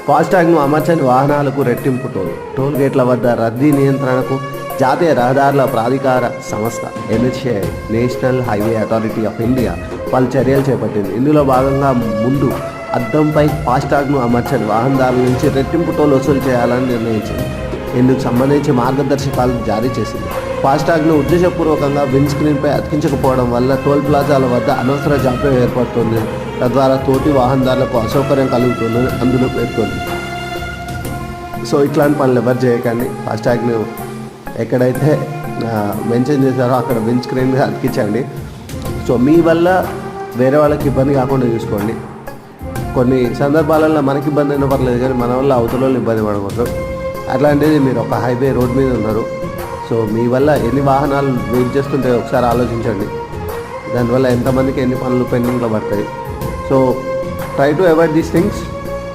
ఫాస్టాగ్ను అమర్చని వాహనాలకు రెట్టింపు టోల్ గేట్ల వద్ద రద్దీ నియంత్రణకు జాతీయ రహదారుల ప్రాధికార సంస్థ NHAI national highway authority of India పలు చర్యలు చేపట్టింది. ఇందులో భాగంగా ముందు అద్దంపై ఫాస్టాగ్ను అమర్చని వాహనదారుల నుంచి రెట్టింపు టోల్ వసూలు చేయాలని నిర్ణయించింది. ఇందుకు సంబంధించి మార్గదర్శకాలు జారీ చేసింది. ఫాస్టాగ్ను ఉద్దేశపూర్వకంగా విండ్ స్క్రీన్పై అతికించకపోవడం వల్ల టోల్ ప్లాజాల వద్ద అనవసర జాప్యం ఏర్పడుతుంది, తద్వారా తోటి వాహనదారులకు అసౌకర్యం కలుగుతుందని అందులో పేర్కొంది. సో ఇట్లాంటి పనులు ఎవరు చేయకండి. ఫాస్టాగ్ను ఎక్కడైతే మెన్షన్ చేశారో అక్కడ విండ్ స్క్రీన్ మీద అతికించండి. సో మీ వల్ల వేరే వాళ్ళకి ఇబ్బంది కాకుండా చూసుకోండి. కొన్ని సందర్భాలలో మనకి ఇబ్బంది అయినా పర్లేదు, కానీ మన వల్ల అవతల వాళ్ళు ఇబ్బంది పడకూడదు. అట్లాంటిది మీరు ఒక హైవే రోడ్ మీద ఉన్నారు. సో మీ వల్ల ఎన్ని వాహనాలు వెయిట్ చేస్తుంటే ఒకసారి ఆలోచించండి. దానివల్ల ఎంతమందికి ఎన్ని పనులు పెండింగ్లో పడతాయి. So try to avoid these things.